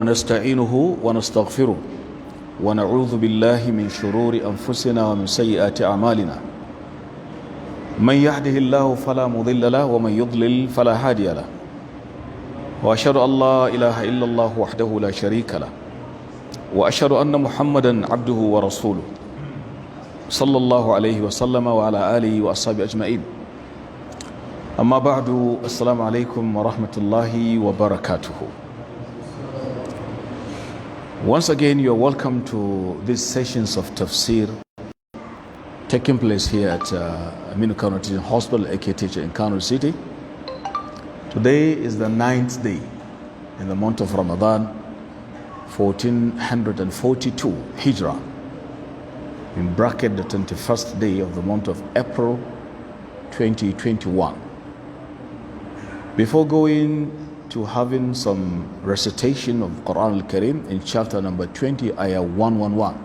نستعينه ونستغفره ونعوذ بالله من شرور أنفسنا ومن سيئات أعمالنا من يهده الله فلا مضل له ومن يضلل فلا هادي له وأشهد أن لا إله إلا الله وحده لا شريك له وأشهد أن محمدا عبده ورسوله صلى الله عليه وسلم وعلى آله وأصحابه أجمعين أما بعد السلام عليكم ورحمة الله وبركاته. Once again, you are welcome to these sessions of Tafseer taking place here at Aminu Kano Teaching Hospital, aka Teacher in Kano City. Today is the 9th day in the month of Ramadan, 1442 Hijrah. In bracket, the 21st day of the month of April 2021. Before going to having some recitation of Quran al-Karim in chapter number 20, ayah 111.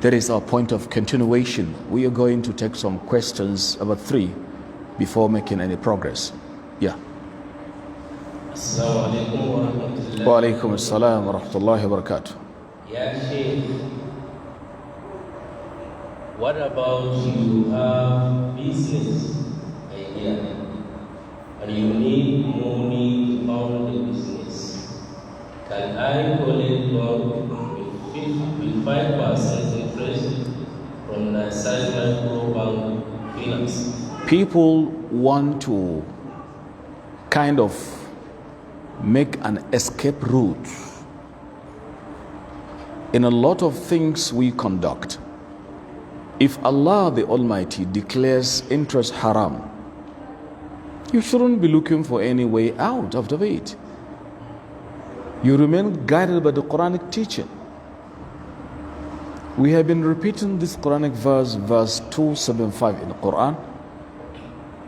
That is our point of continuation. We are going to take some questions, about 3, before making any progress. Yeah. Assalamu alaikum wa rahmatullahi Wa alaikum assalam wa rahmatullahi wa barakatuh. Ya Sheik, what about you have business idea and you need money to fund the business? Can I collect loan with 5% interest from the Sage Microbank Finance? People want to kind of make an escape route in a lot of things we conduct. If Allah the Almighty declares interest haram, you shouldn't be looking for any way out of it. You remain guided by the Quranic teaching. We have been repeating this Quranic verse 275 in the Quran,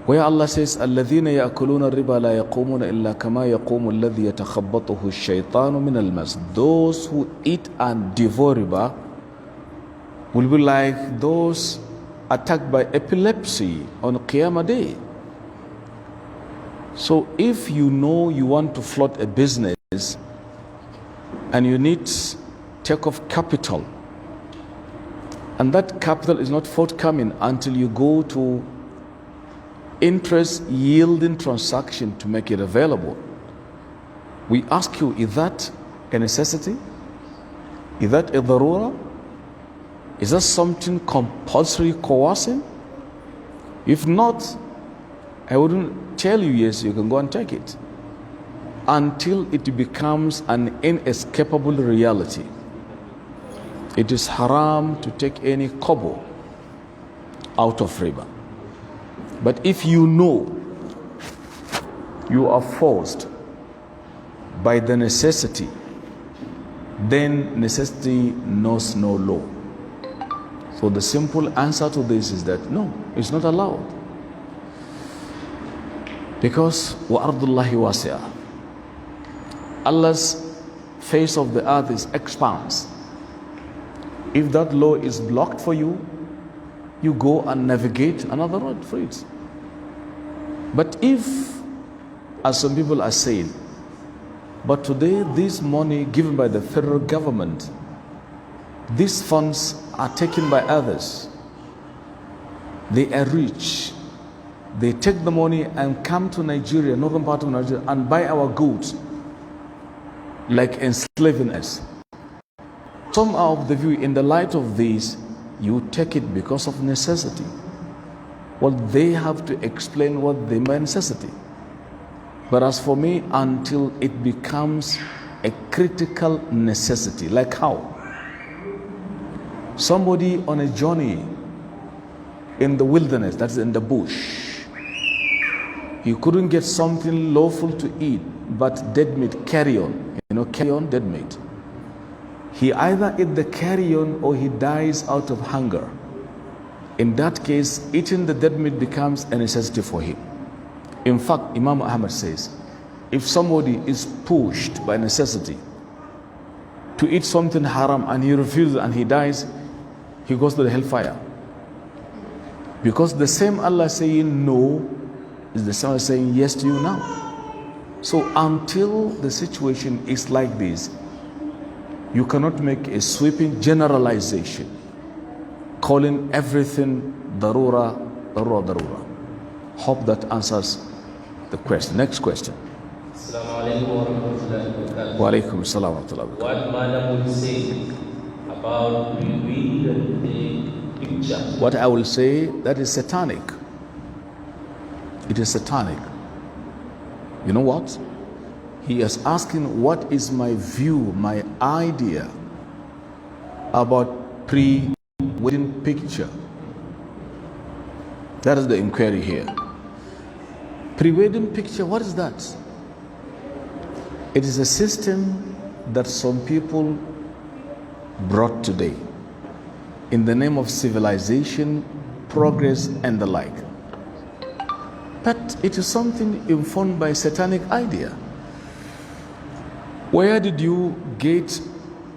where Allah says, الَّذِينَ يَأْكُلُونَ الرِّبَا لَا يَقُومُونَ إِلَّا كَمَا يَقُومُ الَّذِي يَتَخَبَّطُهُ الشَّيْطَانُ مِنَ الْمَسِّ. Those who eat and devour riba will be like those attacked by epilepsy on Qiyamah Day. So if you know you want to float a business and you need take off capital, and that capital is not forthcoming until you go to interest yielding transaction to make it available, we ask you, is that a necessity? Is that a darura? Is that something compulsory coercing? If not, I wouldn't tell you, yes, you can go and take it, until it becomes an inescapable reality. It is haram to take any kobo out of riba. But if you know you are forced by the necessity, then necessity knows no law. So the simple answer to this is that no, it's not allowed. Because وَأَرْضُ اللَّهِ وَاسِعَةٌ, Allah's face of the earth is expanse. If that law is blocked for you, you go and navigate another road for it. But if, as some people are saying, but today this money given by the federal government, these funds are taken by others. They are rich. They take the money and come to Nigeria, northern part of Nigeria, and buy our goods, like enslaving us. Some are of the view, in the light of this, you take it because of necessity. Well, they have to explain what they mean by necessity. But as for me, until it becomes a critical necessity, like how? Somebody on a journey in the wilderness, that's in the bush, he couldn't get something lawful to eat, but dead meat, carrion. You know, carrion, dead meat. He either eat the carrion or he dies out of hunger. In that case, eating the dead meat becomes a necessity for him. In fact, Imam Ahmad says, if somebody is pushed by necessity to eat something haram and he refuses and he dies, he goes to the hellfire. Because the same Allah saying no is the same as saying yes to you now. So until the situation is like this, you cannot make a sweeping generalization, calling everything darura, darura, darura. Hope that answers the question. Next question. Wa alaikum assalam wa rahmatullahi wa barakatuh. What Madam will say about revealing the picture? What I will say, that is satanic. It is satanic. You know what? He is asking, what is my view, my idea about pre-wedding picture? That is the inquiry here. Pre-wedding picture, what is that? It is a system that some people brought today in the name of civilization, progress, and the like. But it is something informed by satanic idea. Where did you get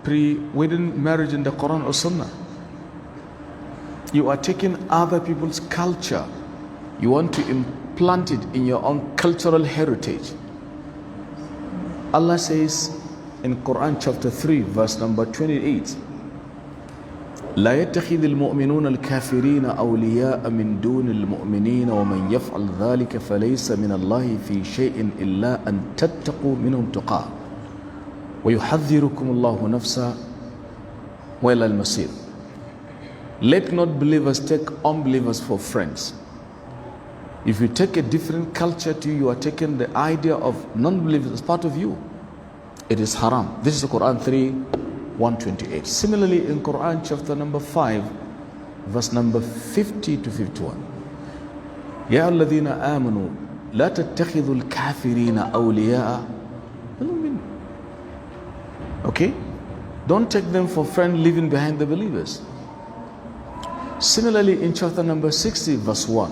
pre-wedding marriage in the Quran or Sunnah? You are taking other people's culture. You want to implant it in your own cultural heritage. Allah says in Quran chapter 3 verse number 28, لا يتخذ المؤمنون الكافرين أولياء من دون المؤمنين ومن يفعل ذلك فليس من الله في شيء إلا أن تتقوا منهم تقاه ويحذركم الله نفسا وإلى المصير. Let not believers take unbelievers for friends. If you take a different culture to you, you are taking the idea of non-believers as part of you. It is haram. This is the Quran 3:128. Similarly, in Quran chapter number 5, verse number 50 to 51. يا الذين آمنوا لا تتخذوا الكافرين أولياء. Okay? Don't take them for friends living behind the believers. Similarly, in chapter number 60, verse 1.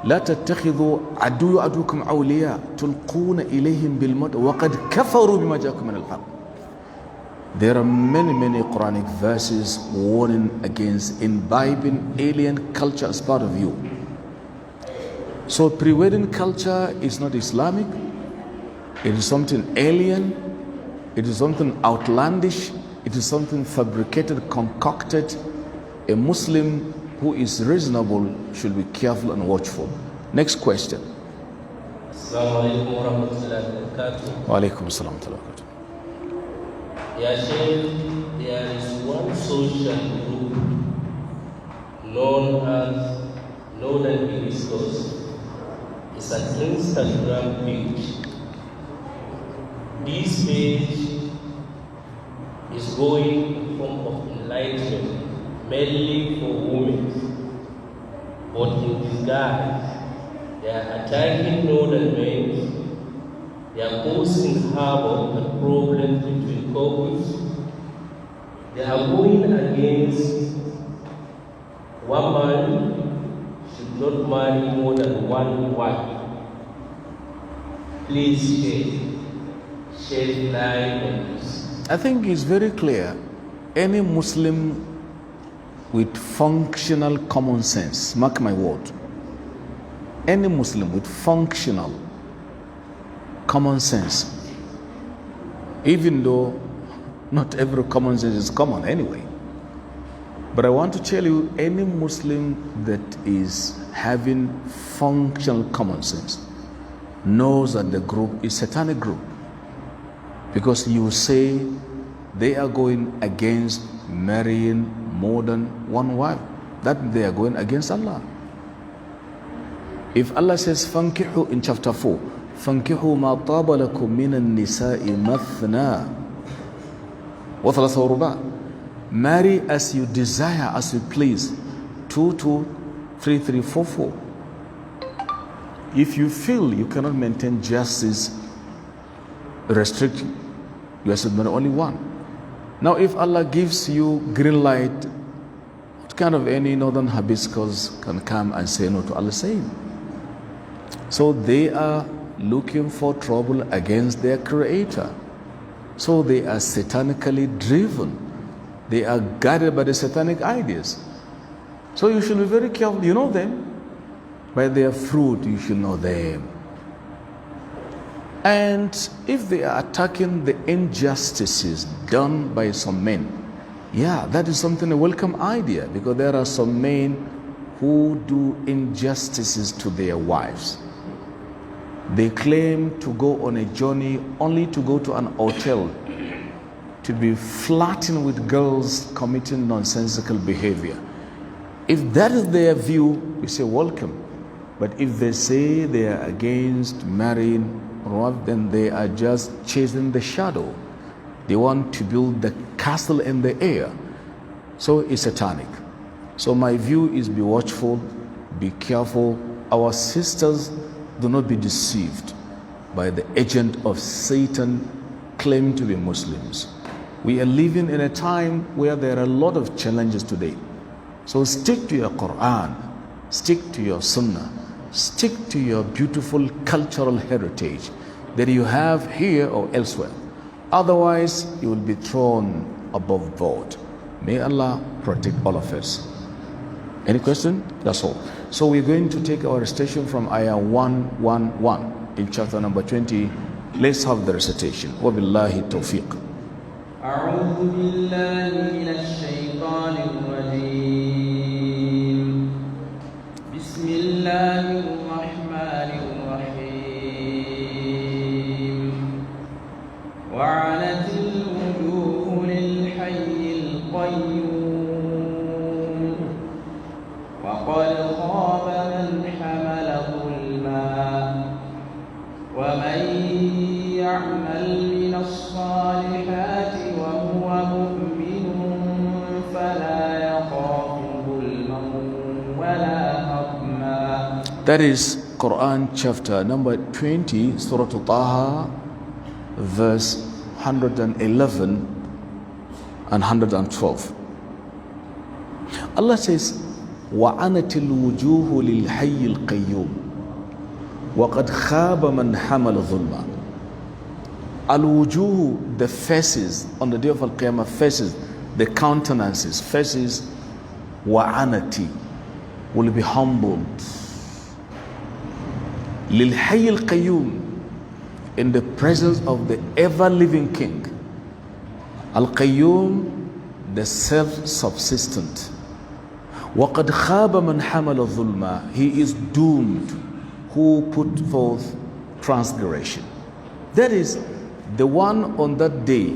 لا تتخذوا عدو عدوكم أولياء تلقون إليهم بالموت وقد كفروا بما جاءكم من الحق. There are many Quranic verses warning against imbibing alien culture as part of you. So pre-wedding culture is not Islamic. It is something alien. It is something outlandish. It is something fabricated, concocted. A Muslim who is reasonable should be careful and watchful. Next question. Assalamu alaikum wa rahmatullahi wa barakatuh. Wa alaikum assalam wa rahmatullahi. Ya Sheik, there is one social group known as Northern Ministers. It's an Instagram page. This page is going in form of enlightenment, mainly for women, but in disguise, they are attacking northern men. They are causing havoc and problems between couples. They are going against one man should not marry more than one wife. Please shed light on this. I think it's very clear. Any Muslim with functional common sense, mark my word, any Muslim with functional common sense, even though not every common sense is common anyway, but I want to tell you, any Muslim that is having functional common sense knows that the group is a satanic group, because you say they are going against marrying more than one wife, that they are going against Allah. If Allah says fankihu in chapter 4, fankihu ma taba lakum min an-nisa'i mathna wa thalatha wa ruba', marry as you desire, as you please, 2, 2, 3, 3, 4, 4. If you feel you cannot maintain justice, restrict you should marry only one. Now if Allah gives you green light, what kind of any northern hibiscus can come and say no to Allah saying? So they are looking for trouble against their creator. So they are satanically driven. They are guided by the satanic ideas. So you should be very careful. You know them. By their fruit you should know them. And if they are attacking the injustices done by some men, yeah, that is something a welcome idea, because there are some men who do injustices to their wives. They claim to go on a journey only to go to an hotel to be flirting with girls committing nonsensical behavior. If that is their view, we say welcome. But if they say they are against marrying, then they are just chasing the shadow. They want to build the castle in the air. So it's satanic. So my view is be watchful, be careful. Our sisters, do not be deceived by the agent of Satan claiming to be Muslims. We are living in a time where there are a lot of challenges today. So stick to your Quran, stick to your Sunnah, stick to your beautiful cultural heritage that you have here or elsewhere. Otherwise, you will be thrown above board. May Allah protect all of us. Any question? That's all. So we're going to take our recitation from ayah 111 in chapter number 20. Let's have the recitation. Wabillahi tawfiq. أعوذ بالله من الشيطان الرجيم بسم الله الرحمن الرحيم وعنت الوجوه للحي القيوم وقد خاب من حمل ظلما ومن يعمل من الصالحات وهو مؤمن فلا يخاف ظلما ولا هضما. That is Quran chapter number 20, Surah Taha, verse 111 and 112. Allah says, وَعَنَتِ الْوُجُوهُ لِلْحَيِّ الْقَيُّومِ وَقَدْ خَابَ مَنْ حَمَلَ ظُلْمًا. Al-wujuh, the faces, on the day of Al-Qiyamah, faces, the countenances, faces, wa'anati, will be humbled. Lil-hayy al-qayyum, in the presence of the ever-living King. Al-Qayyum, the self-subsistent. وَقَدْ خَابَ مَنْ حَمَلَ ظُلْمًا. He is doomed who put forth transgression. That is, the one on that day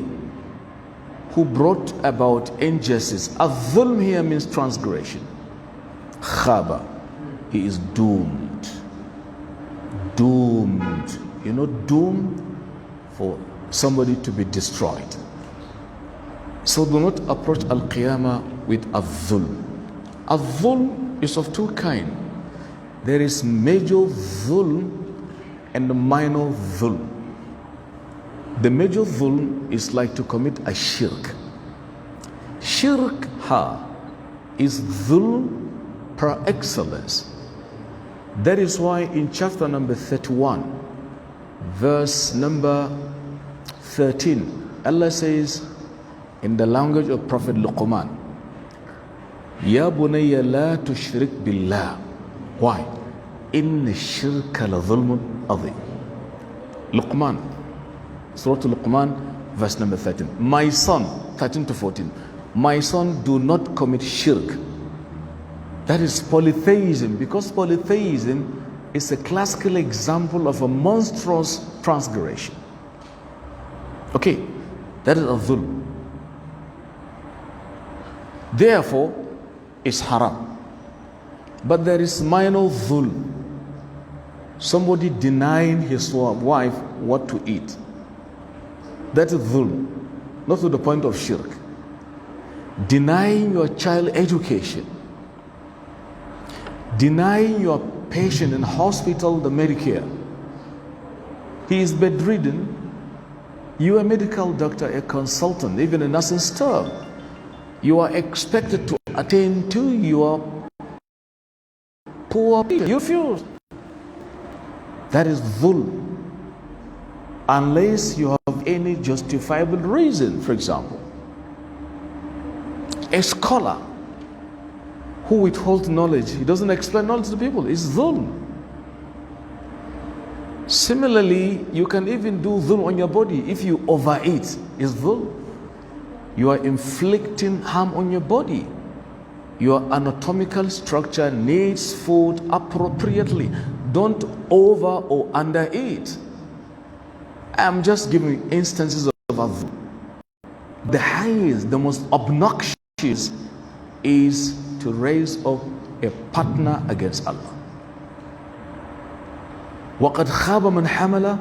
who brought about injustice. Al-dhulm here means transgression. Khaba, he is doomed. Doomed. You know, doomed for somebody to be destroyed. So do not approach Al-Qiyamah with Al-dhulm. Al-dhulm is of two kinds. There is major dhulm and minor dhulm. The major dhulm is like to commit a shirk. Shirk is dhulm per excellence. That is why in chapter number 31, verse number 13, Allah says in the language of Prophet Luqman, Ya bunayya la tushrik billah. Why? Inna shirka la dhulmun adhim. Luqman, Surah Luqman, verse number 13. My son, 13 to 14. My son, do not commit shirk. That is polytheism, because polytheism is a classical example of a monstrous transgression. Okay, that is a dhulm. Therefore, it's haram. But there is minor dhulm. Somebody denying his wife what to eat. That is dhulm, not to the point of shirk. Denying your child education. Denying your patient in hospital the Medicare. He is bedridden. You are a medical doctor, a consultant, even a nursing staff. You are expected to attend to your poor people. You refuse. That is dhulm. Unless you have any justifiable reason. For example, a scholar who withholds knowledge, he doesn't explain knowledge to people, it's dhulm. Similarly, you can even do dhulm on your body. If you overeat, is dhulm. You are inflicting harm on your body. Your anatomical structure needs food appropriately. Don't over or undereat. I'm just giving you instances of dhulm. The highest, the most obnoxious is to raise up a partner against Allah. وَقَدْ خَابَ مَنْ حَمَلَ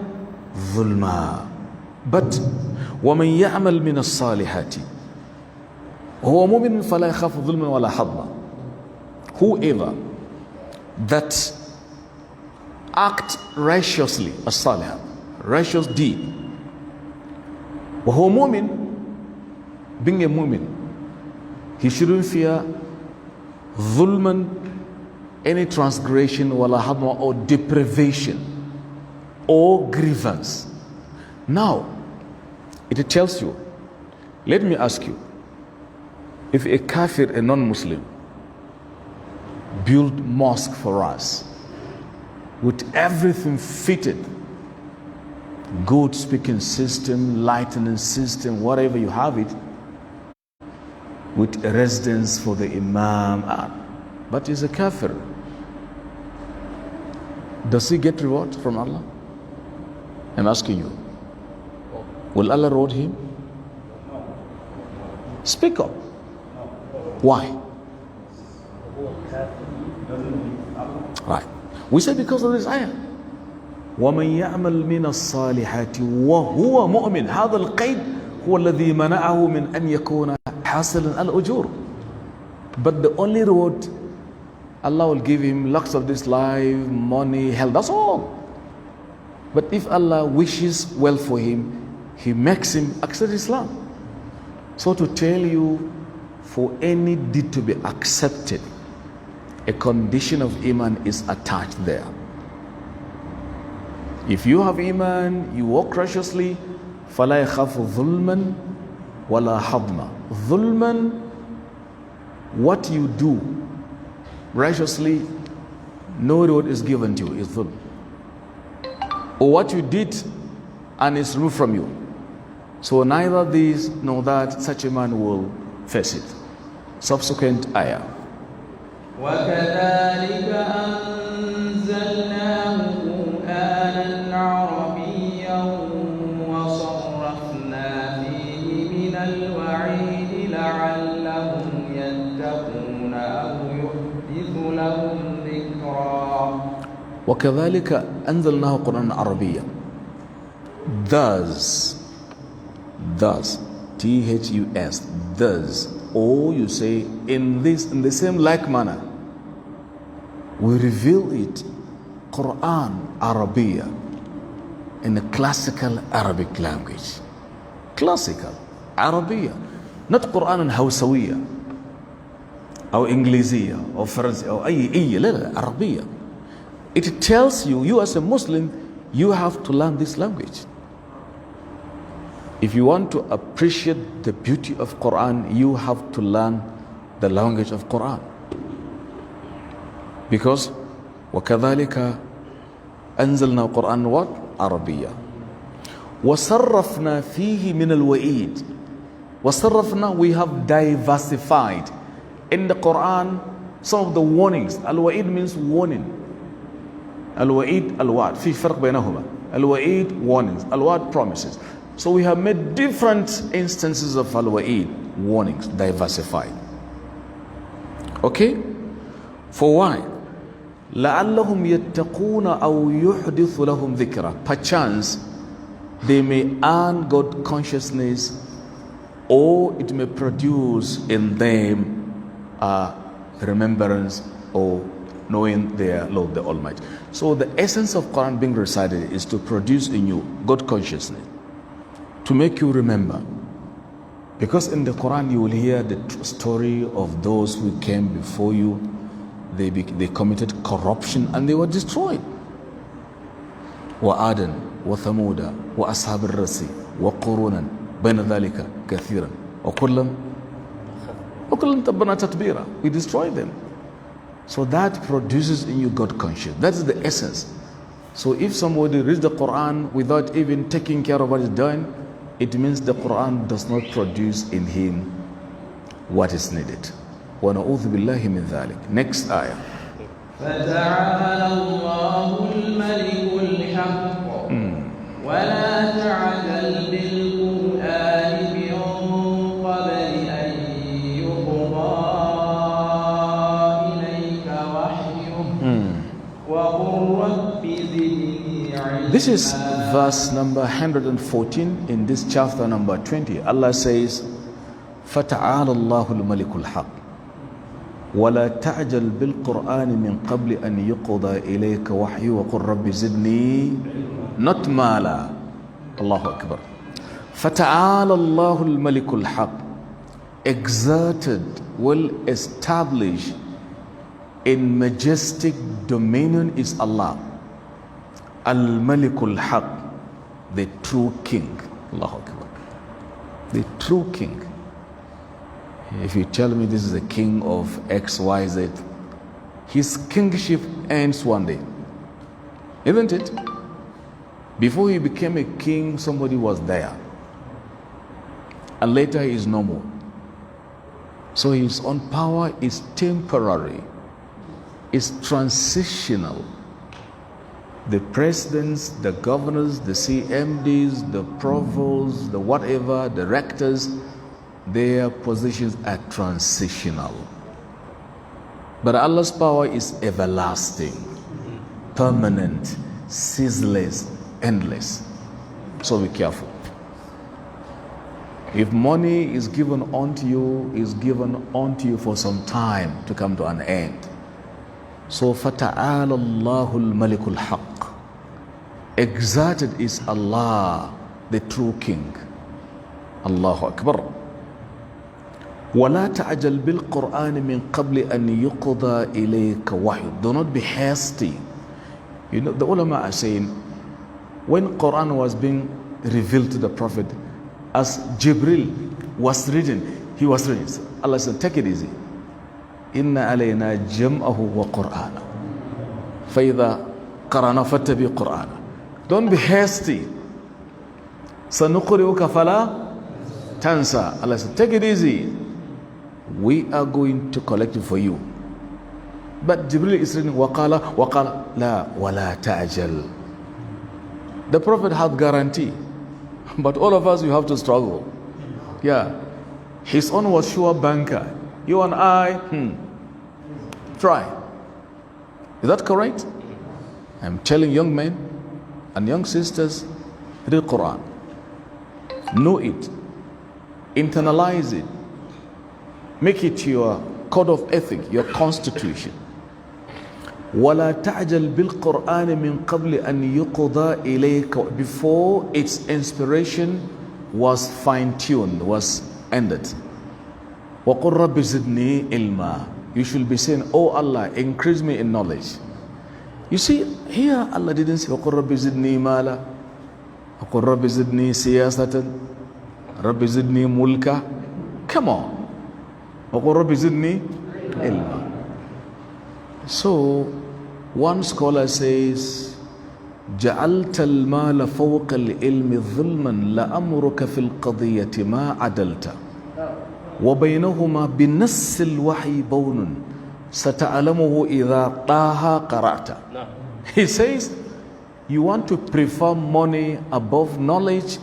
ظُلْمًا. But وَمَنْ يَعْمَلْ مِنَ الصَّالِحَاتِ وَهُوَ مُؤْمِنٌ فَلَا يَخَافُ ظُلْمًا وَلَا حَظًّا. Whoever that act righteously, as-salih, righteous deed, وَهُوَ مُؤْمِنٌ, being a mu'min, he shouldn't fear dhulman, any transgression, wala hadma, or deprivation or grievance. Now it tells you, let me ask you, if a kafir, a non-Muslim, build mosque for us with everything fitted, good speaking system, lightning system, whatever you have it, with a residence for the imam, but he's a kafir, does he get reward from Allah? I'm asking you. Will Allah reward him? Speak up. Why? Right. We say because of this ayah. وَمَنْ يَعْمَلْ مِنَ الصَّالِحَاتِ وَهُوَ مُؤْمِنٌ هذا القيد هو الذي منعه من أن يكون حاصلا الأجور. But the only reward, Allah will give him lots of this life, money, health, that's all. But if Allah wishes well for him, He makes him accept Islam. So to tell you, for any deed to be accepted, a condition of iman is attached there. If you have iman, you walk righteously, فَلَا يَخَافُ ظُلْمًا وَلَا حَظْمًا. Dhulman, what you do righteously, no reward is given to you, is dhulm. Or what you did and is removed from you. So neither this nor that, such a man will face it. Subsequent ayah. وَكَذَلِكَ أَنزَلْنَاهُ قُرْآنًا عَرَبِيًّا وَصَرَّفْنَا فِيهِ مِنَ الْوَعِيدِ لَعَلَّهُمْ يَتَّقُونَ أَوْ يُحْدِثُ لَهُمْ ذِكْرًا. وَكَذَلِكَ أَنزَلْنَاهُ قُرْآنًا عَرَبِيًّا. Thus, T-H-U-S, thus, or you say in the same like manner, we reveal it, Quran Arabiya, in a classical Arabic language. Classical Arabiya, not Quran HAUSAwiya, or Englishia, or French, or Arabiya. It tells you, you as a Muslim, you have to learn this language. If you want to appreciate the beauty of Quran, you have to learn the language of Quran. Because وَكَذَلِكَ أَنزَلْنَا قُرْآنًا what? عَرَبِيًّا وَصَرَّفْنَا فِيهِ مِنَ الْوَئِيدِ. وَصَرَّفْنَا, we have diversified in the Quran some of the warnings. Al-Wa'id means warning. Al-Wa'id, Al-Wa'd. في فرق بينهما. Al-Wa'id, warnings. Al-Wa'd, promises. So we have made different instances of Al-Wa'id, warnings, diversified. Okay? For why? لَعَلَّهُمْ يَتَّقُونَ أَوْ يُحْدِثُ لَهُمْ ذِكْرًا. Perchance they may earn God consciousness, or it may produce in them remembrance or knowing their Lord the Almighty. So the essence of Quran being recited is to produce in you God consciousness, to make you remember. Because in the Quran you will hear the story of those who came before you. They committed corruption and they were destroyed. وَعَادًا وَثَمُودًا وَأَصْحَابَ الرَّسِّ وَقُرُونًا بَيْنَ ذَلِكَ كَثِيرًا وَكُلًّا تَبَّرْنَا تَتْبِيرًا. We destroy them. So that produces in you God consciousness. That is the essence. So if somebody reads the Quran without even taking care of what is done, it means the Quran does not produce in him what is needed. وَنَعُوذُ بِاللَّهِ مِنْ ذَلِكَ. Next ayah. فَتَعَالَى اللَّهُ الْمَلِكُ الْحَقُّ وَلَا تَعْجَلْ بِالْقُرْآنِ مِنْ قَبْلِ أَنْ يُقْضَى إِلَيْكَ وَحْيُهُ وَقُلْ رَبِّ زِدْنِي عِلْمًا. This is verse number 114 in this chapter number 20. Allah says, فَتَعَالَى اللَّهُ الْمَلِكُ الْحَقِّ وَلَا تَعْجَلْ بِالْقُرْآنِ مِنْ قَبْلِ أَنْ يُقْضَى إِلَيْكَ وَحْيُهُ وَقُلْ رَبِّ زِدْنِي not مَالًا. Allahu Akbar. فَتَعَالَى اللَّهُ الْمَلِكُ الْحَقِّ. Exerted, well established in majestic dominion is Allah. Al-Malikul Haq, the true king. Allahu Akbar. The true king. If you tell me this is a king of XYZ, his kingship ends one day. Isn't it? Before he became a king, somebody was there. And later he is no more. So his own power is temporary. It's transitional. The presidents, the governors, the CMDs, the provosts, the whatever, the rectors, their positions are transitional. But Allah's power is everlasting, permanent, ceaseless, endless. So be careful. If money is given unto you, is given unto you for some time to come to an end. So فَتَعَالَى اللَّهُ الْمَلِكُ الْحَقِّ. Exalted is Allah, the true king. Allahu Akbar. وَلَا تَعْجَلْ بِالْقُرْآنِ مِنْ قَبْلِ أَنْ يُقْضَى إِلَيْكَ وَحْيُ. Do not be hasty. You know, the ulama are saying, when Quran was being revealed to the Prophet, as Jibril was reading, he was reading. Allah said, take it easy. Inna alayna jam'ahu wa qur'ana. Fa'idha qarana fattabi qur'ana. Don't be hasty. Sanuqri'uka fala tansa. Allah said, take it easy. We are going to collect it for you. But Jibril is reading, waqala la wala ta'jal. The Prophet had guarantee. But all of us, you have to struggle. Yeah. His own was sure banker. You and I, try. Is that correct? I'm telling young men and young sisters, read Quran. Know it. Internalize it. Make it your code of ethic, your constitution. وَلَا تَعْجَلْ بِالْقُرْآنِ مِنْ قَبْلِ أَنْ يُقْضَى إِلَيْكَ. Before its inspiration was fine-tuned, was ended. وَقُلْ رَبِّ زِدْنِي إِلْمًا. You should be saying, oh Allah, increase me in knowledge. You see, here Allah didn't say, وَقُلْ رَبِّ زِدْنِي مَالًا, وَقُلْ رَبِّ زِدْنِي سِيَاسَةً, رَبِّ زِدْنِي مُلْكًا. Come on. وَقُلْ رَبِّ زِدْنِي إِلْمًا. So, one scholar says, جعلت المال فوق العلم ظلما لأمرك في القضية ما عدلت وبينهما بنص الوحي بون ستعلمه إذا طه قرأت. He says, you want to prefer money above knowledge,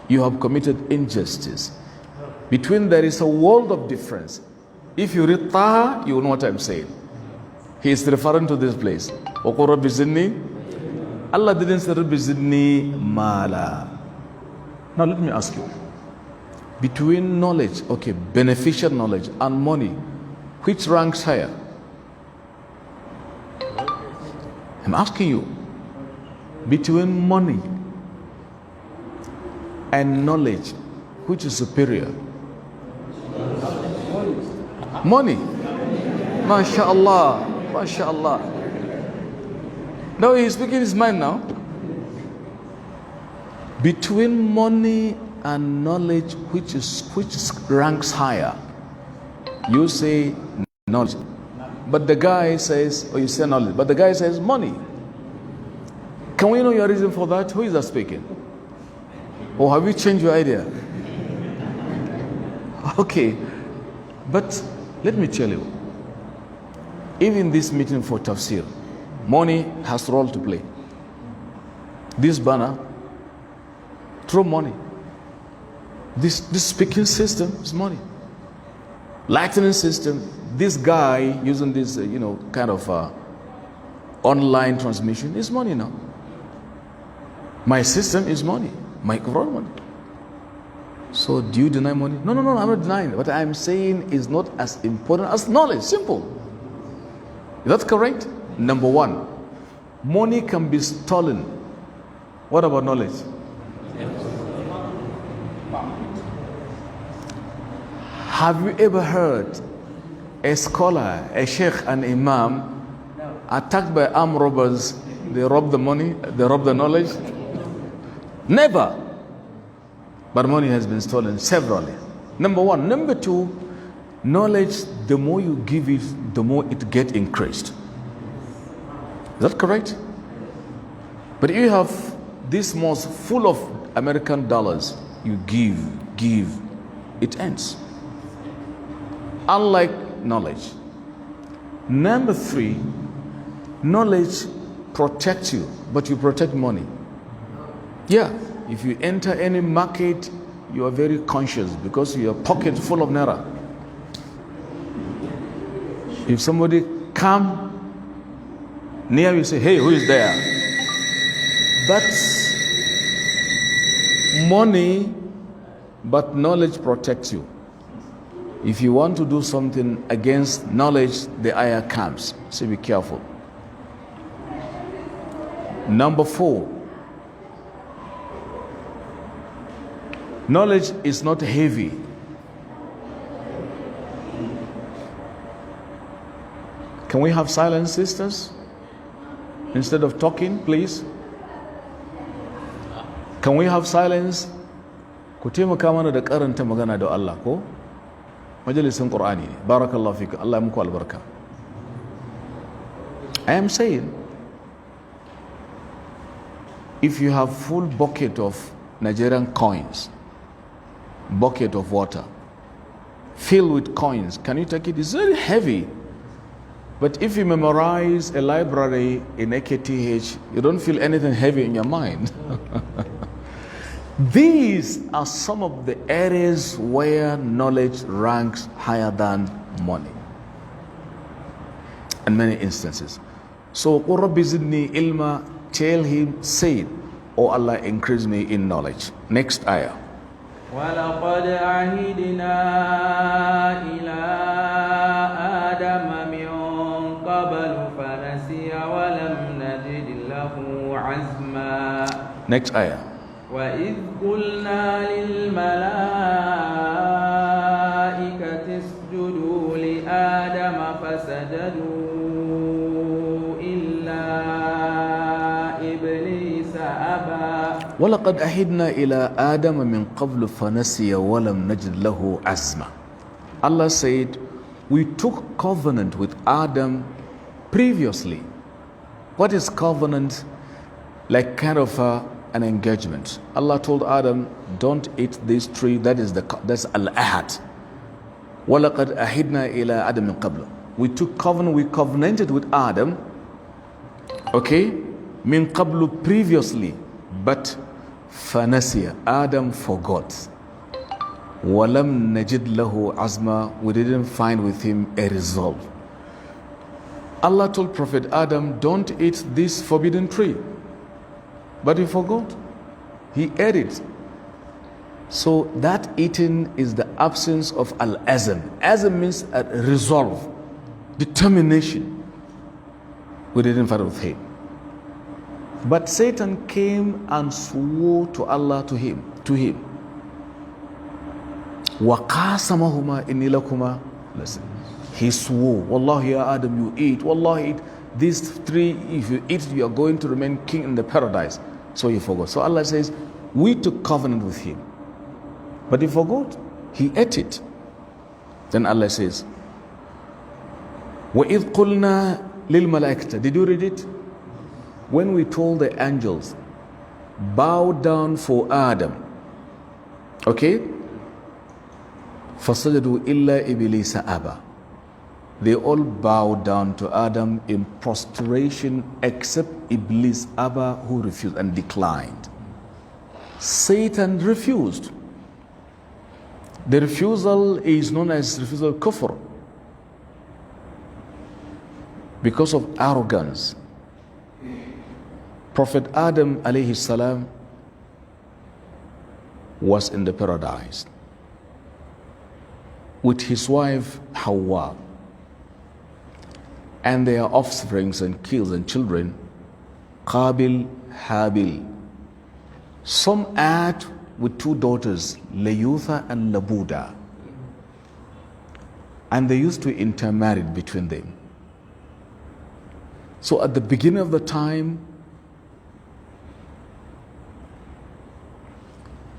you have committed injustice. Between there is a world of difference. If you read Taha, you know what I'm saying. He is referring to this place. وَقُلْ رَبِّ زِدْنِي. Allah didn't say رَبِّ زِدْنِي مَالًا. Now let me ask you. Between knowledge, okay, beneficial knowledge and money, which ranks higher? I'm asking you. Between money and knowledge, which is superior? Money. MashaAllah. MashaAllah. Now he's speaking his mind now. Between money and knowledge, which ranks higher? You say knowledge. But the guy says, or you say knowledge, but the guy says money. Can we know your reason for that? Who is that speaking? Or have you changed your idea? Okay. But let me tell you, even this meeting for Tafseer, money has a role to play. This banner, throw money. This speaking system is money. Lightning system, this guy using this, kind of online transmission is money now. My system is money. My money. So do you deny money? No, I'm not denying. What I'm saying is not as important as knowledge. Simple. Is that correct? Number one, money can be stolen. What about knowledge? Have you ever heard a scholar, a sheikh, an imam attacked by armed robbers? They rob the money, they rob the knowledge? Never. But money has been stolen severally. Number one. Number two, knowledge, the more you give it, the more it gets increased. Is that correct? But if you have this mosque full of American dollars, you give, it ends. Unlike knowledge. Number three, knowledge protects you, but you protect money. Yeah, if you enter any market, you are very conscious because your pocket full of naira. If somebody come near you, say, hey, who is there? That's money, but knowledge protects you. If you want to do something against knowledge, the ayah comes. So be careful. Number four, knowledge is not heavy. Can we have silence, sisters? Instead of talking, please. Can we have silence? Ku taimaka mana da karanta magana da Allah ko? Majalisin Qur'ani ne. Barakallahu fika. Allah ya muku albarka. I am saying, if you have full bucket of Nigerian coins, bucket of water, filled with coins, can you take it? It's very heavy. But if you memorize a library in AKTH, you don't feel anything heavy in your mind. These are some of the areas where knowledge ranks higher than money. In many instances. So, قُلْ رَبِّ زِدْنِي إِلْمًا, tell him, say, oh Allah, increase me in knowledge. Next ayah. وَلَقَدْ عَهِدْنَا إِلَىٰ آدَمَ مِن قَبْلُ فَنَسِيَ وَلَمْ نَجِدْ لَهُ عَزْمًا. Next ayah. وَإِذْ قُلْنَا لِلْمَلَائِكَةِ اسْجُدُوا لِآدَمَ فَسَجَدُوا إِلَّا إِبْلِيسَ أَبَى. وَلَقَدْ أَحِدْنَا إِلَىٰ آدَمَ مِنْ قَبْلُ فَنَسِيَ وَلَمْ نَجِدْ لَهُ عَزْمًا. Allah said, we took covenant with Adam previously. What is covenant? Like kind of an engagement. Allah told Adam, don't eat this tree. That's al-ahad. وَلَقَدْ أَحِدْنَا إِلَىٰ آدَمَ مِنْ قَبْلُ. We took covenant, we covenanted with Adam, okay, min qablu, previously, but fanasiya, Adam forgot. Walam najid lahu azma, we didn't find with him a resolve. Allah told Prophet Adam, don't eat this forbidden tree, but he forgot. He ate it. So that eating is the absence of al-azm. Azm means a resolve, determination. We didn't fight with him. But Satan came and swore to Allah, to him. وَقَاسَمَهُمَا إِنِّي لَكُمَا. Listen. He swore, Wallahi ya Adam, you eat. Wallahi, these three, if you eat, you are going to remain king in the paradise. So he forgot. So Allah says, we took covenant with him. But he forgot. He ate it. Then Allah says, وَإِذْ قُلْنَا لِلْمَلَائِكَةِ. Did you read it? when we told the angels, bow down for Adam, okay? فَسَجَدُوا إِلَّا إِبْلِيسَ أَبَى. They all bowed down to Adam in prostration except Iblis, Abba, who refused and declined. Satan refused. The refusal is known as refusal kufr, because of arrogance. Prophet Adam alayhi salam was in the paradise with his wife Hawa and their offsprings and kids and children, Qabil, Habil. Some add with two daughters, Layutha and Labuda, and they used to intermarry between them. So at the beginning of the time,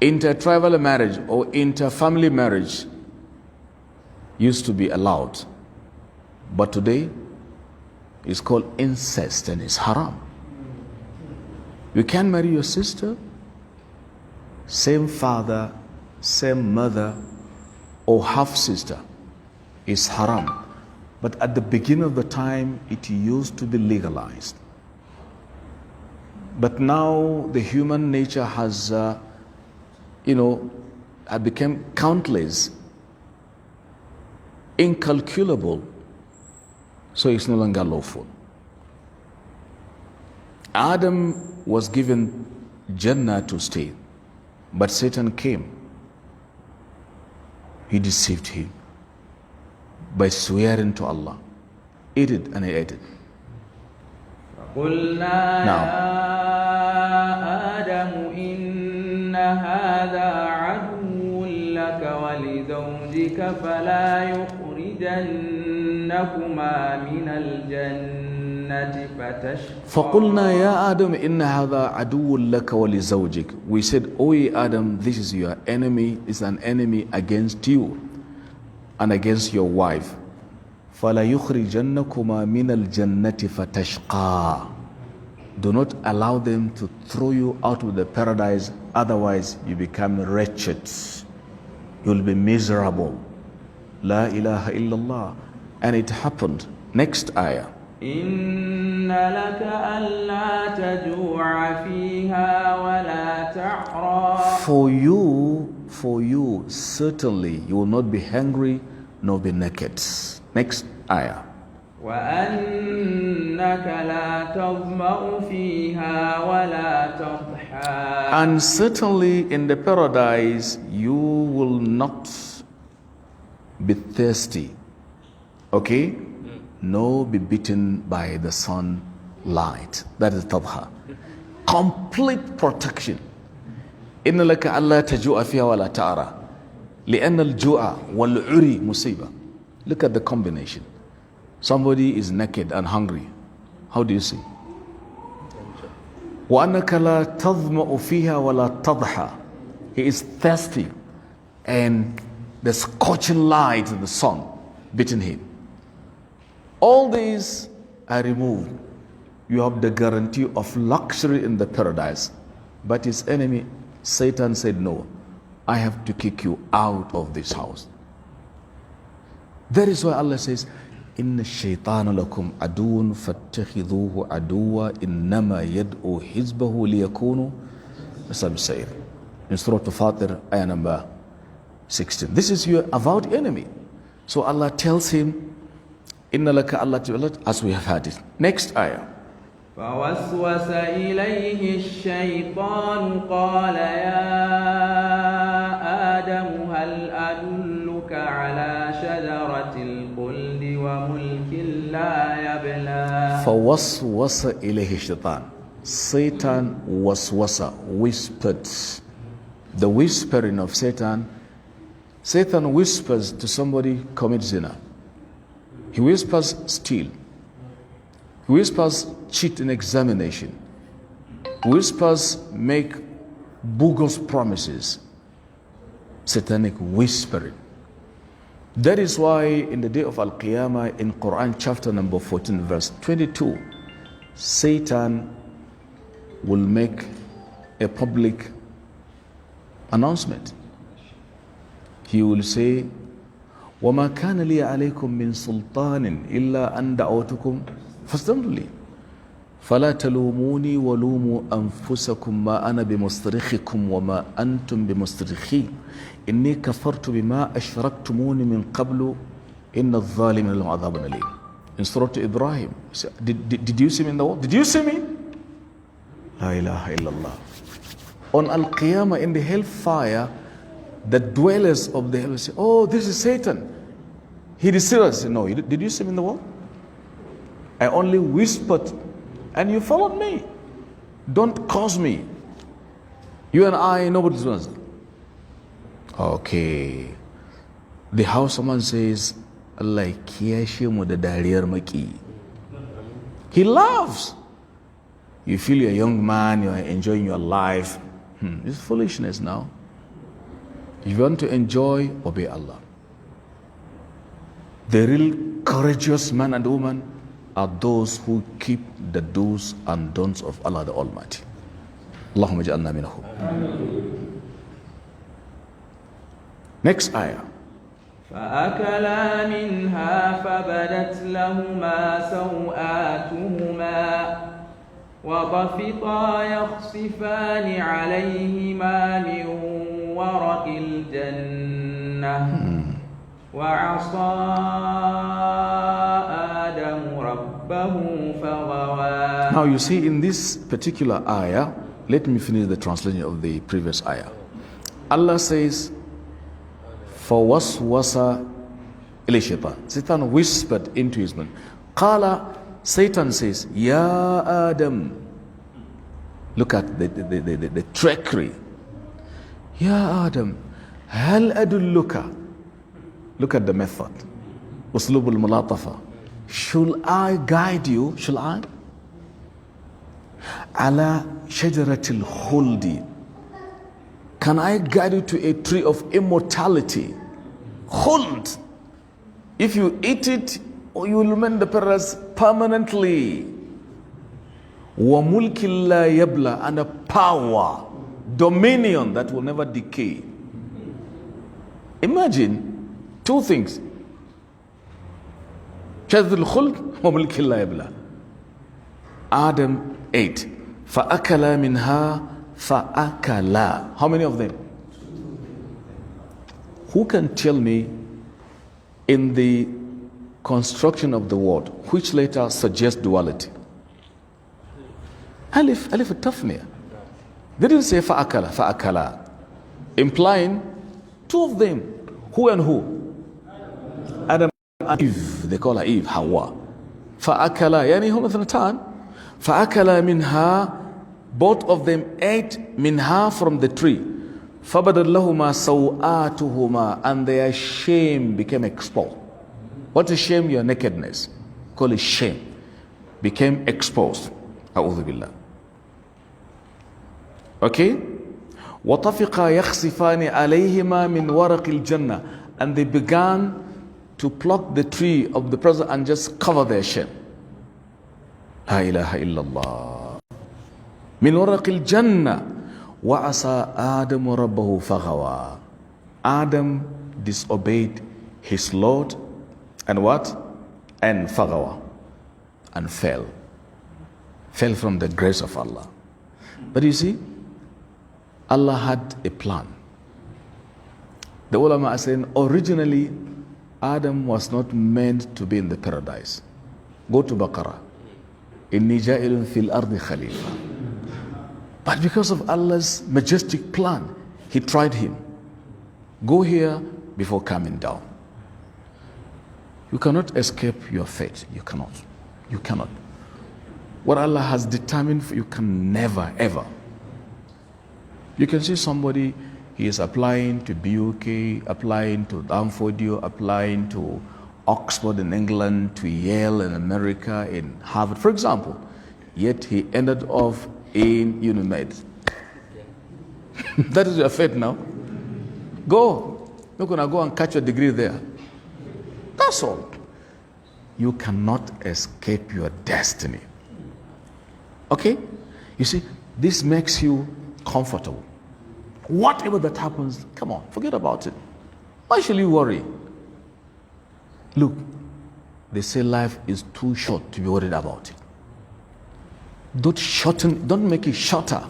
intertribal marriage or interfamily marriage used to be allowed, but today it's called incest and it's haram. You can marry your sister, same father, same mother, or half sister. It's haram. But at the beginning of the time, it used to be legalized. But now the human nature has, become countless, incalculable, so it's no longer lawful. Adam was given Jannah to stay, but Satan came. He deceived him by swearing to Allah. Eat it, and he ate it. قلنا يا آدم إن هذا عدو لك ولزوجك فلا يخرجنكما من الجنة فتشقى. فقلنا يا آدم إن هذا عدو لك ولزوجك. We said, O Adam, this is your enemy, is an enemy against you and against your wife. فَلَا يُخْرِجَنَّكُمَا مِنَ الْجَنَّةِ فَتَشْقَى. Do not allow them to throw you out of the paradise, otherwise you become wretched. You'll be miserable. La ilaha illallah. And it happened. Next ayah. إن لك ألا تجوع فيها ولا تعرى. For you, certainly you will not be hungry nor be naked. Next ayah. وأنك لا تظمأ فيها ولا تضحى. And certainly in the paradise you will not be thirsty, okay? Nor be beaten by the sunlight. That is tadha. Complete protection. إن لك ألا تجوع فيها ولا تعرى لأن الجوع والعري مصيبة. Look at the combination. Somebody is naked and hungry. How do you see? وأنك لا تظمأ فيها ولا تضحى. He is thirsty and the scorching light of the sun beating him. All these are removed. You have the guarantee of luxury in the paradise. But his enemy, Satan, said, no, I have to kick you out of this house. That is why Allah says, إِنَّ الشَّيْطَانَ لَكُمْ عَدُوٌ فَاتَّخِذُوهُ عَدُوًّا إِنَّمَا يَدْعُو حِزْبَهُ لِيَكُونُوا أَصْحَابَ السَّعِيرِ. In Surah Al-Fatir, ayah number 16. This is your avowed enemy. So Allah tells him, إِنَّ لَكَ أَلَّا تُعْلَتْ, as we have had it. Next ayah. فوسوس إليه الشيطان قال يا آدم هل أدلك على شجرة الخلد وملك لا يبلى. فوسوس إليه الشيطان. Satan waswasa, whispered. The whispering of Satan. Satan whispers to somebody, commit zina. He whispers, steal. He whispers, cheat in examination. He whispers, make bogus promises. Satanic whispering. That is why in the day of Al-Qiyamah, in Quran chapter number 14 verse 22, Satan will make a public announcement. He will say, وَمَا كَانَ لِي عَلَيْكُم مِّن سُلْطَانٍ إِلَّا أَن دَعَوْتُكُمْ فَاسْتَجَبْتُمْ لِي فَلَا تَلُومُونِي وَلُومُوا أَنفُسَكُم مَّا أَنَا بِمُصْرِخِكُمْ وَمَا أَنتُم بِمُصْرِخِي إِنِّي كَفَرْتُ بِمَا أَشْرَكْتُمُونِ مِن قَبْلُ إِنَّ الظَّالِمِينَ لَهُمْ عَذَابٌ أَلِيمٌ. In Surah to Ibrahim, did you see me in the world? Did you see me? La ilaha illallah. On Al-Qiyamah, in the hellfire, the dwellers of the hell will say, oh, this is Satan. He deceived us. No, did you see me in the world? I only whispered and you followed me. Don't cause me. You and I, nobody's going to. Okay. The HAUSA says, Allah kiyashe mu da dariyar maki. He laughs. You feel you're a young man, you're enjoying your life. It's foolishness now. If you want to enjoy, obey Allah. The real courageous man and woman are those who keep the do's and don'ts of Allah the Almighty. Allahumma ja'alna minhum. Next ayah. فأكلا منها فبدت لهما سوآتهما وطفقا يخصفان عليهما من ورق الجنة وعصى آدم ربه فغوى. Now you see in this particular ayah, let me finish the translation of the previous ayah. Allah says, فَوَسْوَسَ إِلَيْهِ الشَّيْطَانُ. Satan whispered into his mind. قَالَ, Satan says, Ya Adam. Look at the trickery. Ya Adam, هل أدلك. Look at the method. أسلوب الملاطفة. Should I guide you? Shall I? على شجرة الخلد. Can I guide you to a tree of immortality? Khuld. If you eat it, you will remain the paradise permanently. وَمُلْكِ لَا يَبْلَى. And a power, dominion that will never decay. Imagine two things. شجرة الخلد وملك لا يبلى. Adam ate. فَأَكَلَا مِنْهَا فَأَكَلَا. How many of them? Who can tell me in the construction of the word which letter suggests duality? Alif al-Tafniya. They didn't say فَأَكَلَا فَأَكَلَا, implying two of them. Who and who? Adam and Eve. They call her Eve, Hawa. فَأَكَلَا يعني هم اثنتان. فَأَكَلَا مِنْهَا. Both of them ate minha from the tree. فَبَدَتْ لَهُمَا سَوْآتُهُمَا. And their shame became exposed. What is shame? Your nakedness. Call it shame. Became exposed. أعوذ بالله. Okay? وَطَفِقَا يَخْصِفَانِ عَلَيْهِمَا مِنْ وَرَقِ الْجَنَّةِ. And they began to pluck the tree of the present and just cover their shame. La ilaha illallah. من ورق الجنة وعصى آدم ربه فغوى. Adam disobeyed his Lord and what? And فغوى. And fell from the grace of Allah. But you see, Allah had a plan. The ulama are saying originally Adam was not meant to be in the paradise. Go to Baqarah. إِنِّي جَائِلٌ فِي الْأَرْضِ خَلِيفَةً. But because of Allah's majestic plan, He tried him. Go here before coming down. You cannot escape your fate. You cannot. You cannot. What Allah has determined for you can never, ever. You can see somebody, he is applying to BUK, applying to Danfodio, applying to Oxford in England, to Yale in America, in Harvard, for example. Yet he ended off in UNIMED. That is your fate now. Go. You're going to go and catch your degree there. That's all. You cannot escape your destiny. Okay? You see, This makes you comfortable. Whatever that happens, come on, forget about it. Why should you worry? Look, they say life is too short to be worried about it. Don't make it shorter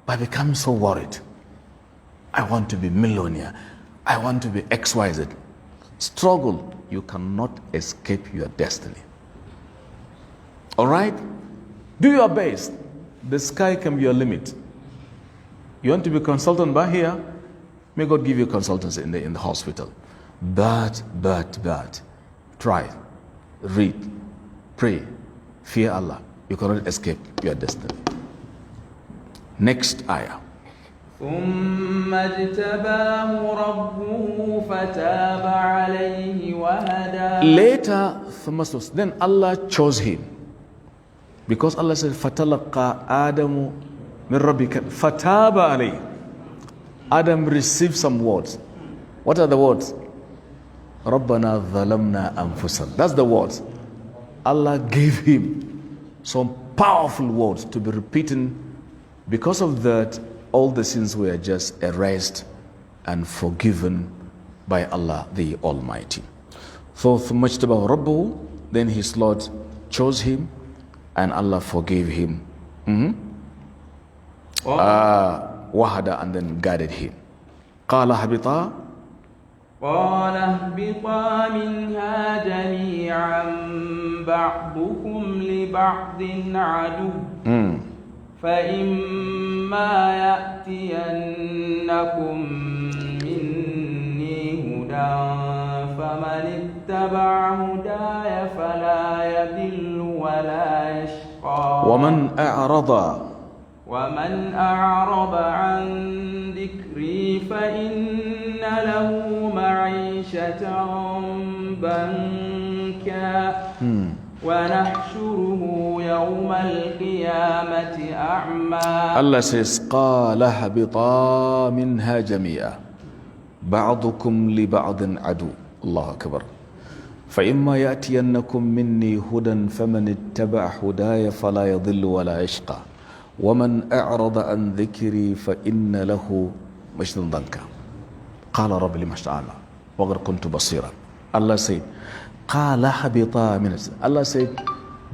by becoming so worried. I want to be millionaire. I want to be XYZ. Struggle. You cannot escape your destiny. All right? Do your best. The sky can be your limit. You want to be a consultant by here? May God give you consultants in the hospital. But, try, read, pray, fear Allah. You cannot escape your destiny. Next ayah. ثم اجتباه ربه فتاب عليه وهدى. Later, then Allah chose him. Because Allah said, فَتَلَقَّى آدَمُ مِنْ رَبِّكَ فَتَابَ عَلَيْهِ. Adam received some words. What are the words? رَبَّنَا ظَلَمْنَا أَنفُسَنَا. That's the words. Allah gave him some powerful words to be repeated. Because of that, all the sins were just erased and forgiven by Allah the Almighty. So فَمَجْتَبَهُ رَبُّهُ, then his Lord chose him and Allah forgave him. Wahada, and then guided him. قَالَ هَبِطَا اهْبِطَا مِنْهَا جَمِيعًا بَعْضُكُمْ لِبَعْضٍ عَدُوٌّ فَإِمَّا يَأْتِيَنَّكُم مِّنِّي هُدًى فَمَنِ اتَّبَعَ هُدَايَ فَلَا يَضِلُّ وَلَا يَشْقَى وَمَنْ أَعْرَضَ عَنْ ذِكْرِي فَإِنَّ لَهُ مَعِيشَةً ضَنكًا وَنَحْشُرُهُ يَوْمَ الْقِيَامَةِ أَعْمَى. Allah says, قَالَ هَبِطَا مِنْهَا جَمِيعًا بَعْضُكُمْ لِبَعْضٍ عَدُوٌّ. Allahu Akbar. فَإِمَّا يَأْتِيَنَّكُم مِّنِّي هُدًى فَمَنِ اتَّبَعَ هُدَايَ فَلَا يَضِلُّ وَلَا يَشْقَى وَمَنْ أَعْرَضَ عَنْ ذِكْرِي فَإِنَّ لَهُ مَعِيشَةً ضَنكًا قَالَ رَبِّ لِمَ حَشَرْتَنِي وَقَدْ كُنْتُ بَصِيرًا. Allah said, قَالَ هَبِطَا مِنْهَا. Allah said,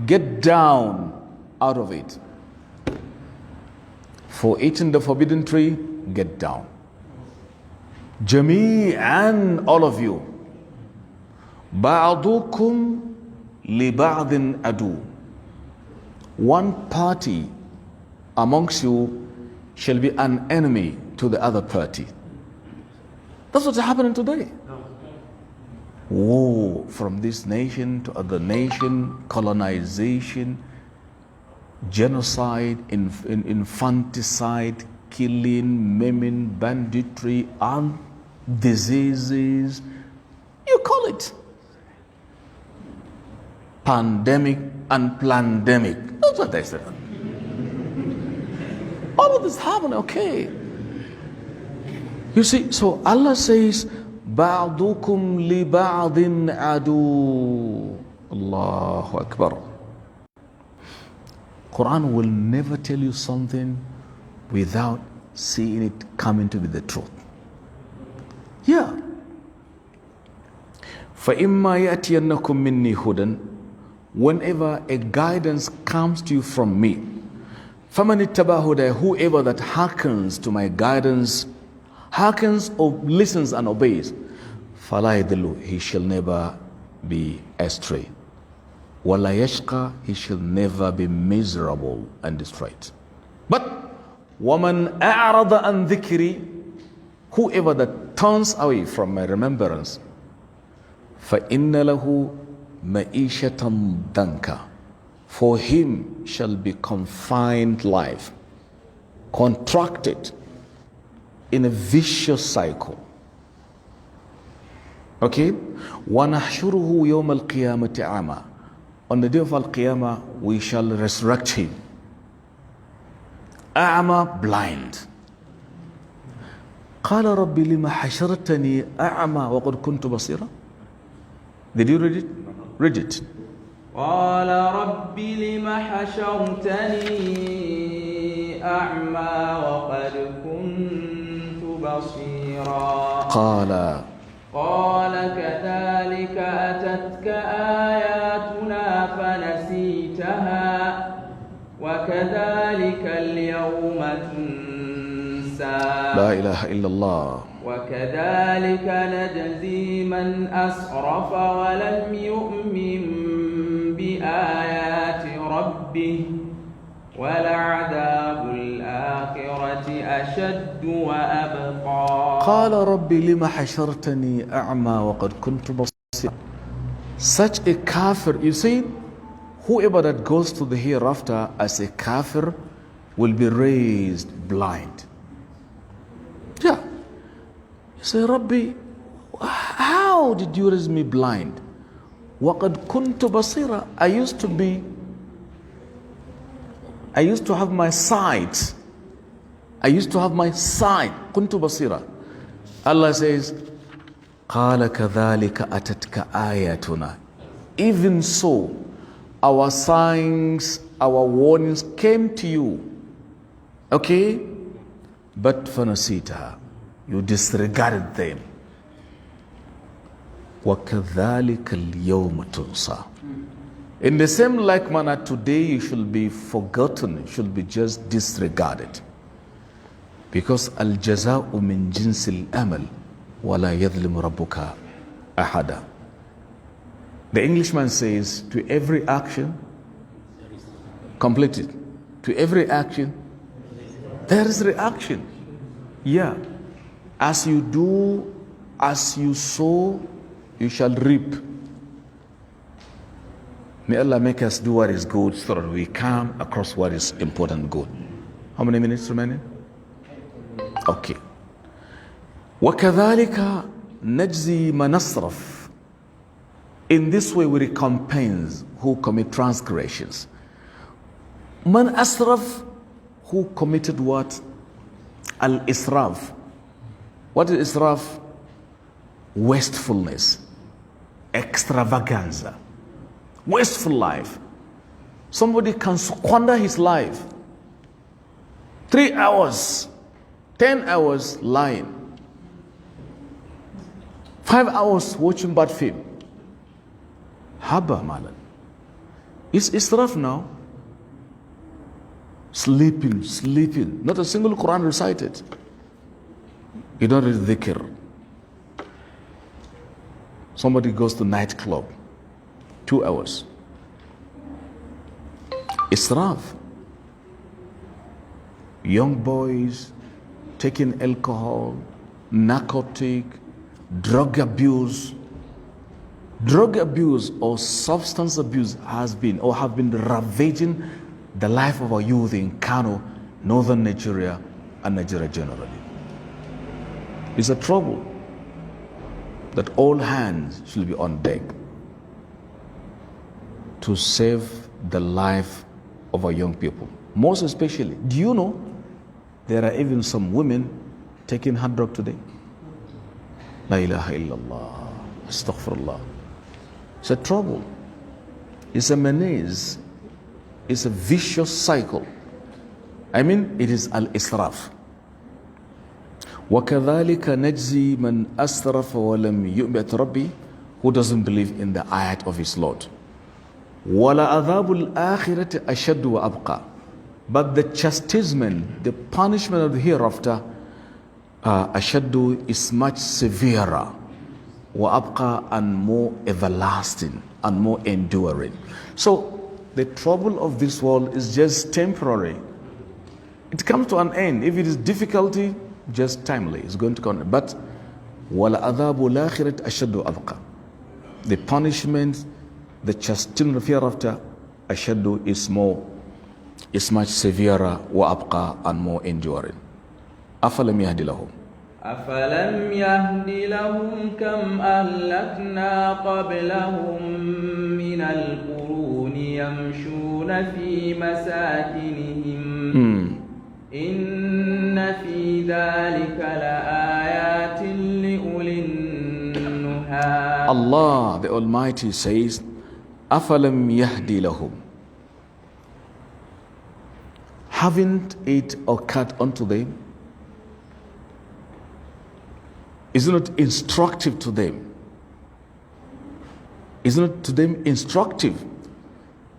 get down out of it. For eating the forbidden tree, get down. جَمِيعًا, all of you. بَعْضُكُمْ لِبَعْضٍ عَدُوٌّ. One party amongst you shall be an enemy to the other party. That's what's happening today. War from this nation to other nation, colonization, genocide, infanticide, killing, maiming, banditry, and diseases. You call it pandemic and plandemic. That's what they said. All of this happened, okay. You see, so Allah says, بَعْضُكُمْ لِبَعْضٍ عَدُوٌّ. Allahu Akbar. Quran will never tell you something without seeing it coming to be the truth. Yeah. فَإِمَّا يَأْتِيَنَّكُم مِّنِّي هُدًى. Whenever a guidance comes to you from me, فَمَنِ اتَّبَعَ هُدَايَ, whoever that hearkens to my guidance, hearkens or listens and obeys, فَلَا يَضِلُّ, he shall never be astray. وَلَا يَشْقَى, he shall never be miserable and destroyed. But وَمَنْ أَعْرَضَ عَنْ ذِكْرِي, whoever that turns away from my remembrance, فَإِنَّ لَهُ مَعِيشَةً ضَنكًا, for him shall be confined life, contracted in a vicious cycle. Okay? وَنَحْشُرُهُ يَوْمَ الْقِيَامَةِ أَعْمَى. On the day of Al-Qiyamah, we shall resurrect him. أَعْمَى, blind. قَالَ رَبِّ لِمَ حَشَرْتَنِي أَعْمَى وَقَدْ كُنْتُ بَصِيرًا. Did you read it? Read it. قال رب لم حشرتني أعمى وقد كنت بصيرا قال كذلك أتتك آياتنا فنسيتها وكذلك اليوم تنسى لا إله إلا الله وكذلك نجزي من أسرف ولم يؤمن بآيات ربه ولعذاب الآخرة أشد وأبقى قال ربي لما حشرتني أعمى وقد كنت بصيرا. Such a kafir, you see, whoever that goes to the hereafter as a kafir will be raised blind. Yeah. You say, Rabbi, how did you raise me blind? وَقَدْ كُنْتُ بَصِيرًا. I used to have my sight. كُنْتُ بَصِيرًا. Allah says, قَالَ كَذَلِكَ أَتَتْكَ آيَاتُنَا. Even so, our signs, our warnings came to you. Okay? But فَنَسِيتَهَا. You disregarded them. وَكَذَلِكَ الْيَوْمَ تُنْسَى. In the same like manner, today you should be forgotten, you should be just disregarded. Because al-jaza'u min jinsil amal wala yadhlimu rabbuka ahada. The Englishman says, to every action, complete it. To every action, there is reaction. Yeah. As you do, as you sow, you shall reap. May Allah make us do what is good so that we come across what is important good. How many minutes remaining? Okay. وَكَذَلِكَ نَجْزِي مَنْ أَسْرَفَ. In this way we recompense who commit transgressions. Man asraf, who committed what? Al-israf. What is israf? Wastefulness, extravaganza, wasteful life. Somebody can squander his life. 3 hours, 10 hours lying, 5 hours watching bad film. Haba malan. It's israf now. Sleeping. Not a single Quran recited. You don't read dhikr. Somebody goes to nightclub, 2 hours. Israf. Young boys taking alcohol, narcotic, drug abuse. Drug abuse or substance abuse has been or have been ravaging the life of our youth in Kano, northern Nigeria, and Nigeria generally. It's a trouble that all hands should be on deck to save the life of our young people. Most especially, do you know there are even some women taking hard drug today? La ilaha illallah, astaghfirullah. It's a trouble. It's a menace. It's a vicious cycle. I mean, it is al-israf. وَكَذَلِكَ نَجْزِي مَنْ أَسْرَفَ وَلَمْ يُؤْمِنْ رَبِّهِ. Who doesn't believe in the ayat of his Lord. وَلَعَذَابُ الْآخِرَةِ أَشَدُّ وَأَبْقَى. But the chastisement, the punishment of the hereafter, ashaddu, is much severer, وَأَبْقَى, and more everlasting and more enduring. So the trouble of this world is just temporary. It comes to an end. If it is difficulty, just timely, it's going to come. But وَلَعَذَابُ الْآخِرَةِ أَشَدُّ وَأَبْقَى. The punishment, the chastisement of hereafter, ashaddu, is much severer, وَأَبْقَى, and more enduring. أَفَلَمْ يَهْدِ لَهُمْ. أفلم يهد لهم كم أهلكنا قبلهم من القرون يمشون في مساكنهم إن في ذلك لآيات لأولي النهى. Allah the Almighty says, أفلم يهدي لهم. haven't it occurred unto them? Is it not instructive to them? Is it not to them instructive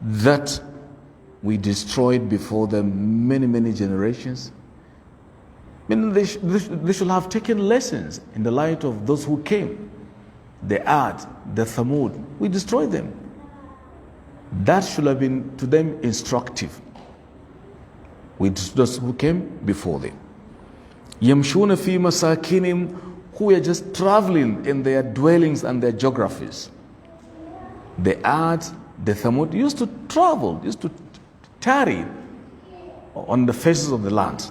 that we destroyed before them many generations? I mean, they should have taken lessons in the light of those who came. The Ad, the Thamud, we destroyed them. That should have been to them instructive with those who came before them. Yamshuna fi masakinim, who are just traveling in their dwellings and their geographies. The Ad, the Thamud used to travel, used to tarry on the faces of the land.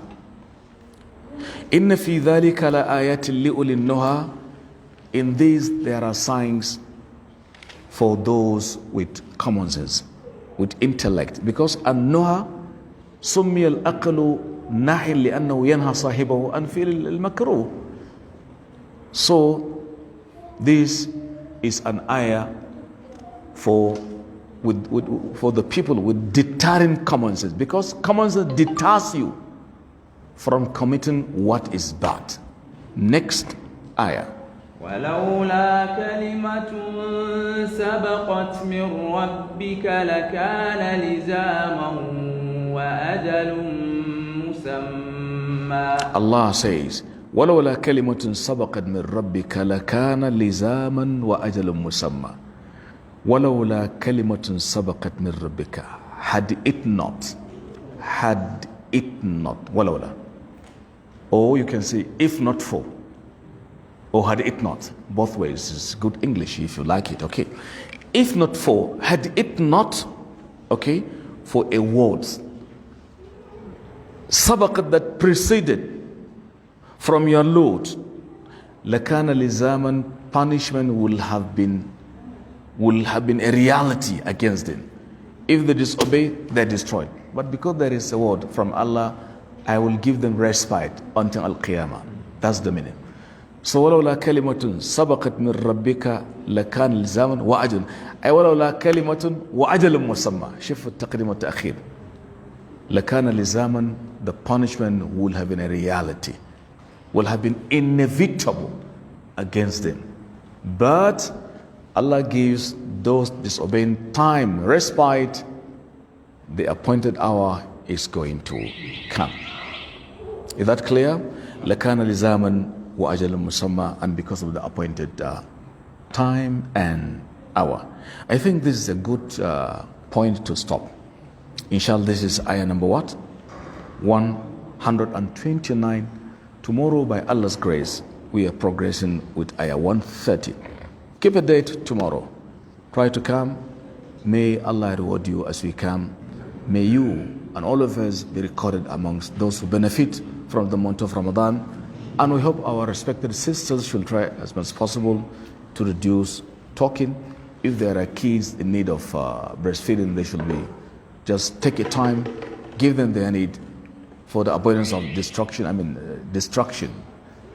Inna fi dhalika la ayatin li ulil nuha. In these there are signs for those with common sense, with intellect. Because an-nuha summiya al-aqlu nahin li'annahu yanha sahibahu an fi'l al-makruh. So this is an ayah for the people with deterring common sense, because common sense deters you from committing what is bad. Next ayah. ولولا كلمة سبقت من ربك لكان لزاما وأجل مسمى. Allah says, ولولا كلمة سبقت من ربك لكان لزاما وأجل مسمى. ولولا كلمة سبقت من ربك, had it not, ولولا. Or you can say, if not for, or had it not. Both ways is good English if you like it, okay. If not for, had it not, okay, for a word sabaqat, that preceded from your Lord, lakana lizaman, punishment will have been a reality against them. If they disobey, they're destroyed. But because there is a word from Allah, I will give them respite until Al-Qiyamah. That's the meaning. So ولولا كلمة سبقت من ربك لكان لزاما وأجل, أي ولولا كلمة وأجل مسمى. شوف التقديم والتأخير. لكان لزاما, the punishment will have been a reality, will have been inevitable against them. But Allah gives those disobeying time, respite. The appointed hour is going to come. Is that clear? لكان لزاما وأجل مسمى, and because of the appointed time and hour. I think this is a good point to stop. Inshallah, this is ayah number what? 129. Tomorrow, by Allah's grace, we are progressing with ayah 130. Keep a date tomorrow. Try to come. May Allah reward you as we come. May you and all of us be recorded amongst those who benefit from the month of Ramadan. And we hope our respected sisters should try as much as possible to reduce talking. If there are kids in need of breastfeeding, they should be just take a time, give them their need for the avoidance of distraction.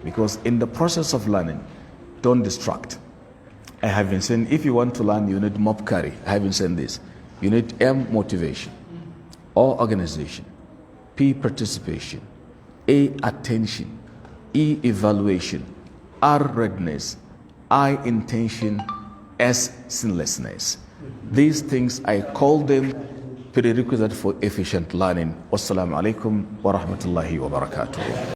Because in the process of learning, don't distract. I have been saying, if you want to learn, you need mopkari. I have been saying this. You need M, motivation, O, organization, P, participation, A, attention, E, evaluation, R, readiness, I, intention, S, sinlessness. These things, I call them prerequisite for efficient learning. Wassalamu alaikum wa rahmatullahi wa barakatuh.